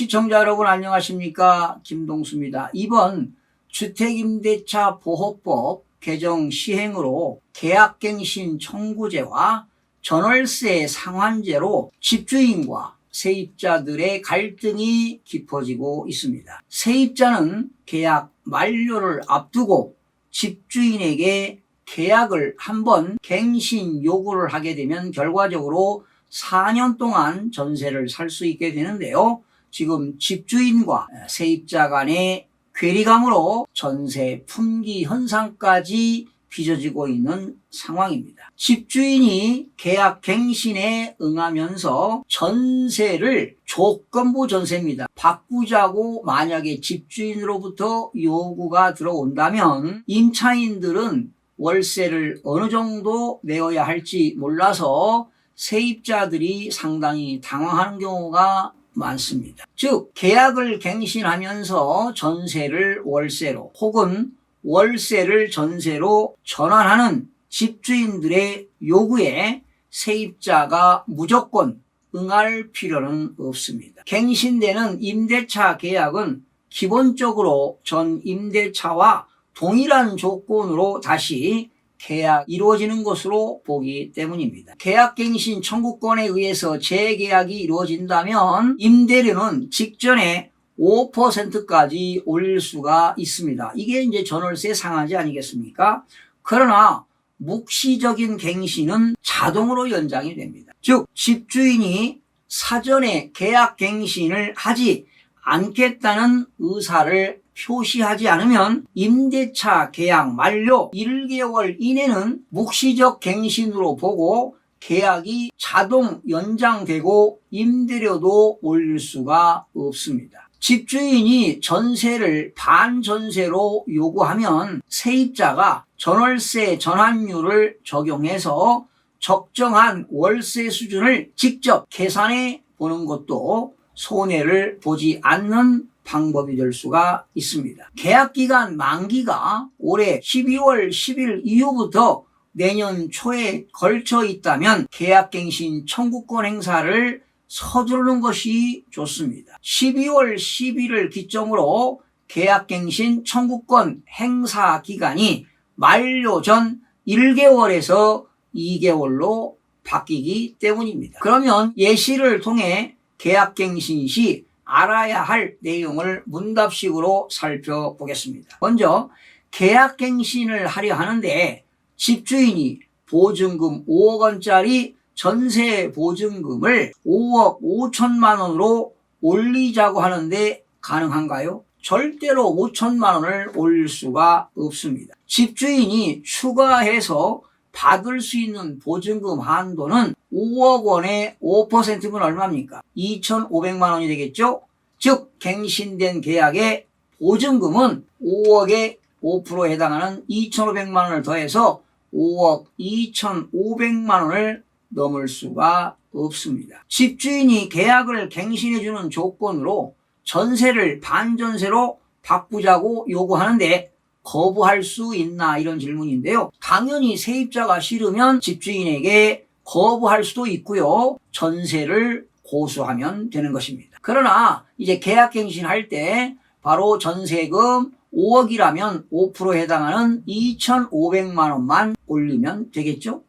시청자 여러분 안녕하십니까? 김동수입니다. 이번 주택임대차 보호법 개정 시행으로 계약갱신 청구제와 전월세 상환제로 집주인과 세입자들의 갈등이 깊어지고 있습니다. 세입자는 계약 만료를 앞두고 집주인에게 계약을 한번 갱신 요구를 하게 되면 결과적으로 4년 동안 전세를 살 수 있게 되는데요. 지금 집주인과 세입자 간의 괴리감으로 전세 품귀 현상까지 빚어지고 있는 상황입니다. 집주인이 계약 갱신에 응하면서 전세를 조건부 전세입니다. 바꾸자고 만약에 집주인으로부터 요구가 들어온다면 임차인들은 월세를 어느 정도 내어야 할지 몰라서 세입자들이 상당히 당황하는 경우가 많습니다. 즉 계약을 갱신하면서 전세를 월세로 혹은 월세를 전세로 전환하는 집주인들의 요구에 세입자가 무조건 응할 필요는 없습니다. 갱신되는 임대차 계약은 기본적으로 전 임대차와 동일한 조건으로 다시 계약 이루어지는 것으로 보기 때문입니다. 계약갱신 청구권에 의해서 재계약이 이루어진다면 임대료는 직전에 5%까지 올릴 수가 있습니다. 이게 이제 전월세 상한제 아니겠습니까? 그러나 묵시적인 갱신은 자동으로 연장이 됩니다. 즉 집주인이 사전에 계약갱신을 하지 않겠다는 의사를 표시하지 않으면 임대차 계약 만료 1개월 이내는 묵시적 갱신으로 보고 계약이 자동 연장되고 임대료도 올릴 수가 없습니다. 집주인이 전세를 반전세로 요구하면 세입자가 전월세 전환율을 적용해서 적정한 월세 수준을 직접 계산해 보는 것도 손해를 보지 않는 방법이 될 수가 있습니다. 계약기간 만기가 올해 12월 10일 이후부터 내년 초에 걸쳐 있다면 계약갱신 청구권 행사를 서두르는 것이 좋습니다. 12월 10일을 기점으로 계약갱신 청구권 행사 기간이 만료 전 1개월에서 2개월로 바뀌기 때문입니다. 그러면 예시를 통해 계약갱신 시 알아야 할 내용을 문답식으로 살펴보겠습니다. 먼저 계약갱신을 하려 하는데 집주인이 보증금 5억 원짜리 전세 보증금을 5억 5천만 원으로 올리자고 하는데 가능한가요? 절대로 5천만 원을 올릴 수가 없습니다. 집주인이 추가해서 받을 수 있는 보증금 한도는 5억 원에 5%면 얼마입니까? 2,500만 원이 되겠죠? 즉 갱신된 계약의 보증금은 5억에 5%에 해당하는 2,500만 원을 더해서 5억 2,500만 원을 넘을 수가 없습니다. 집주인이 계약을 갱신해주는 조건으로 전세를 반전세로 바꾸자고 요구하는데 거부할 수 있나 이런 질문인데요. 당연히 세입자가 싫으면 집주인에게 거부할 수도 있고요. 전세를 고수하면 되는 것입니다. 그러나 이제 계약갱신할 때 바로 전세금 5억이라면 5%에 해당하는 2,500만 원만 올리면 되겠죠.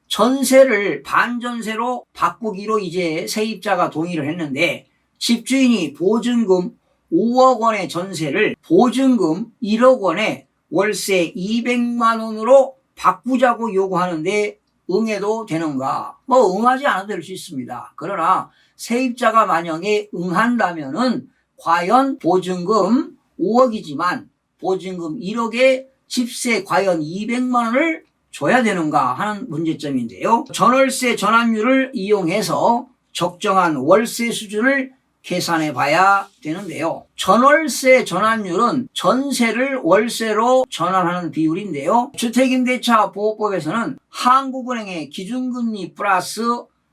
전세를 반전세로 바꾸기로 이제 세입자가 동의를 했는데 집주인이 보증금 5억 원의 전세를 보증금 1억 원에 월세 200만 원으로 바꾸자고 요구하는데 응해도 되는가? 응하지 않아도 될 수 있습니다. 그러나 세입자가 만약에 응한다면은 과연 보증금 5억이지만 보증금 1억에 집세 과연 200만 원을 줘야 되는가 하는 문제점인데요. 전월세 전환율을 이용해서 적정한 월세 수준을 계산해 봐야 되는데요. 전월세 전환율은 전세를 월세로 전환하는 비율인데요. 주택임대차 보호법에서는 한국은행의 기준금리 플러스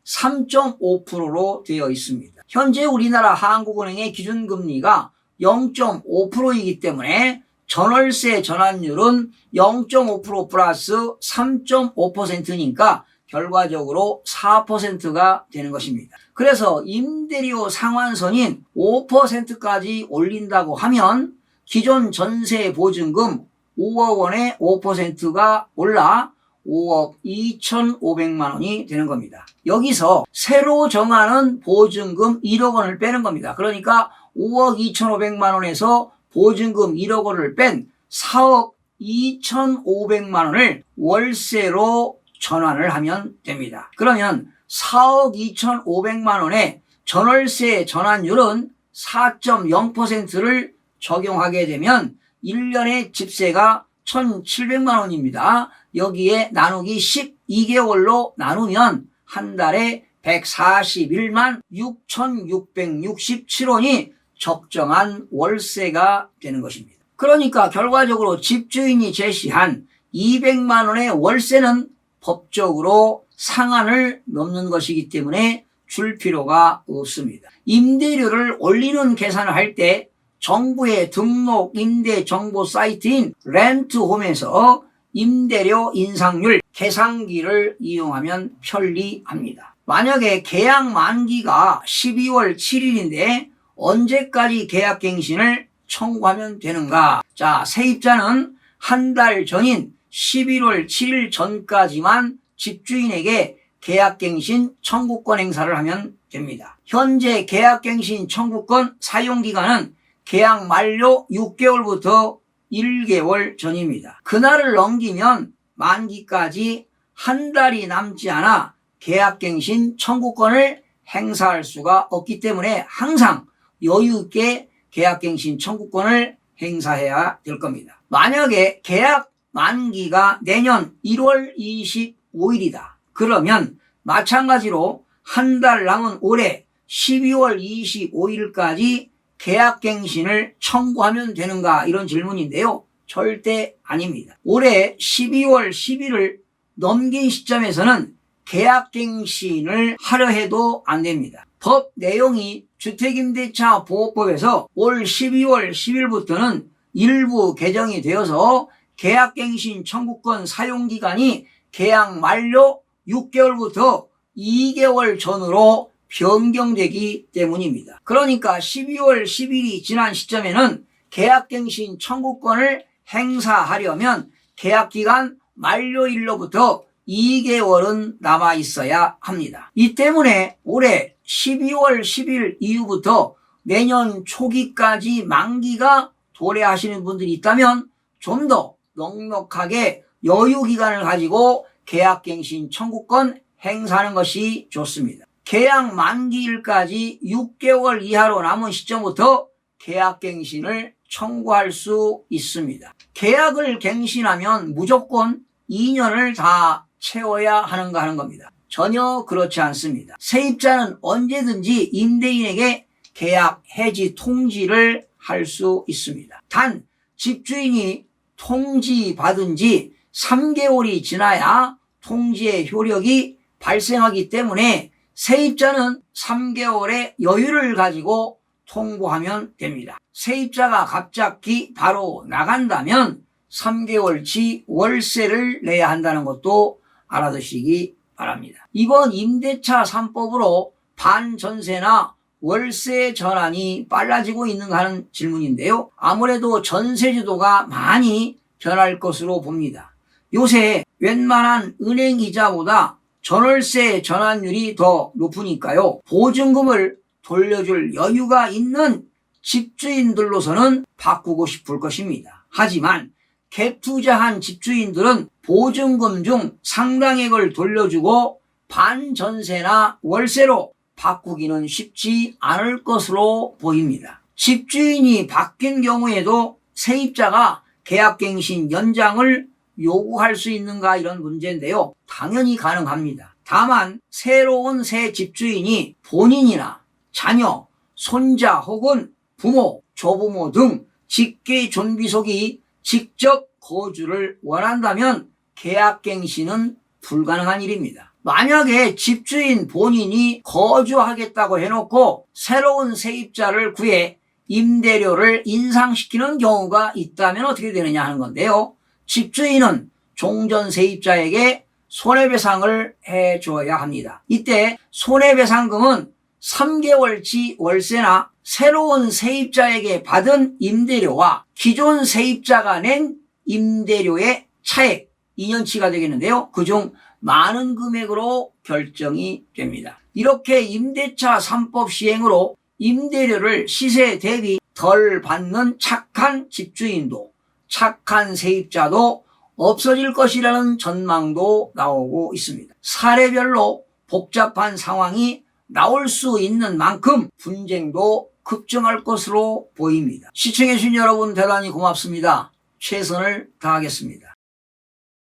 3.5%로 되어 있습니다. 현재 우리나라 한국은행의 기준금리가 0.5%이기 때문에 전월세 전환율은 0.5% 플러스 3.5%니까 결과적으로 4%가 되는 것입니다. 그래서 임대료 상환선인 5%까지 올린다고 하면 기존 전세 보증금 5억 원에 5%가 올라 5억 2,500만 원이 되는 겁니다. 여기서 새로 정하는 보증금 1억 원을 빼는 겁니다. 그러니까 5억 2,500만 원에서 보증금 1억 원을 뺀 4억 2,500만 원을 월세로 전환을 하면 됩니다. 그러면 4억 2,500만 원의 전월세 전환율은 4.0%를 적용하게 되면 1년의 집세가 1,700만 원입니다. 여기에 나누기 12개월로 나누면 한 달에 141만 6,667원이 적정한 월세가 되는 것입니다. 그러니까 결과적으로 집주인이 제시한 200만 원의 월세는 법적으로 상한을 넘는 것이기 때문에 줄 필요가 없습니다. 임대료를 올리는 계산을 할 때 정부의 등록 임대 정보 사이트인 렌트홈에서 임대료 인상률 계산기를 이용하면 편리합니다. 만약에 계약 만기가 12월 7일인데 언제까지 계약갱신을 청구하면 되는가? 자, 세입자는 한 달 전인 11월 7일 전까지만 집주인에게 계약갱신 청구권 행사를 하면 됩니다. 현재 계약갱신 청구권 사용기간은 계약 만료 6개월부터 1개월 전입니다. 그날을 넘기면 만기까지 한 달이 남지 않아 계약갱신 청구권을 행사할 수가 없기 때문에 항상 여유 있게 계약갱신 청구권을 행사해야 될 겁니다. 만약에 계약 만기가 내년 1월 25일이다. 그러면 마찬가지로 한 달 남은 올해 12월 25일까지 계약갱신을 청구하면 되는가 이런 질문인데요. 절대 아닙니다. 올해 12월 10일을 넘긴 시점에서는 계약갱신을 하려 해도 안 됩니다. 법 내용이 주택임대차 보호법에서 올 12월 10일부터는 일부 개정이 되어서 계약갱신 청구권 사용기간이 계약 만료 6개월부터 2개월 전으로 변경되기 때문입니다. 그러니까 12월 10일이 지난 시점에는 계약갱신 청구권을 행사하려면 계약기간 만료일로부터 2개월은 남아 있어야 합니다. 이 때문에 올해 12월 10일 이후부터 내년 초기까지 만기가 도래하시는 분들이 있다면 좀 더 넉넉하게 여유 기간을 가지고 계약갱신 청구권 행사하는 것이 좋습니다. 계약 만기일까지 6개월 이하로 남은 시점부터 계약갱신을 청구할 수 있습니다. 계약을 갱신하면 무조건 2년을 다 채워야 하는가 하는 겁니다. 전혀 그렇지 않습니다. 세입자는 언제든지 임대인에게 계약 해지 통지를 할 수 있습니다. 단 집주인이 통지받은 지 3개월이 지나야 통지의 효력이 발생하기 때문에 세입자는 3개월의 여유를 가지고 통보하면 됩니다. 세입자가 갑자기 바로 나간다면 3개월치 월세를 내야 한다는 것도 알아두시기 바랍니다. 이번 임대차 3법으로 반전세나 월세 전환이 빨라지고 있는가 하는 질문인데요. 아무래도 전세제도가 많이 변할 것으로 봅니다. 요새 웬만한 은행 이자보다 전월세 전환율이 더 높으니까요. 보증금을 돌려줄 여유가 있는 집주인들로서는 바꾸고 싶을 것입니다. 하지만 갭 투자한 집주인들은 보증금 중 상당액을 돌려주고 반전세나 월세로 바꾸기는 쉽지 않을 것으로 보입니다. 집주인이 바뀐 경우에도 세입자가 계약갱신 연장을 요구할 수 있는가 이런 문제인데요. 당연히 가능합니다. 다만 새로운 새 집주인이 본인이나 자녀, 손자 혹은 부모, 조부모 등 직계 존비속이 직접 거주를 원한다면 계약갱신은 불가능한 일입니다. 만약에 집주인 본인이 거주하겠다고 해놓고 새로운 세입자를 구해 임대료를 인상시키는 경우가 있다면 어떻게 되느냐 하는 건데요. 집주인은 종전 세입자에게 손해배상을 해줘야 합니다. 이때 손해배상금은 3개월치 월세나 새로운 세입자에게 받은 임대료와 기존 세입자가 낸 임대료의 차액 2년치가 되겠는데요. 그중 많은 금액으로 결정이 됩니다. 이렇게 임대차 3법 시행으로 임대료를 시세 대비 덜 받는 착한 집주인도 착한 세입자도 없어질 것이라는 전망도 나오고 있습니다. 사례별로 복잡한 상황이 나올 수 있는 만큼 분쟁도 급증할 것으로 보입니다. 시청해주신 여러분 대단히 고맙습니다. 최선을 다하겠습니다.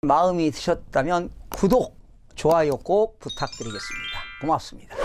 마음이 드셨다면 구독, 좋아요 꼭 부탁드리겠습니다. 고맙습니다.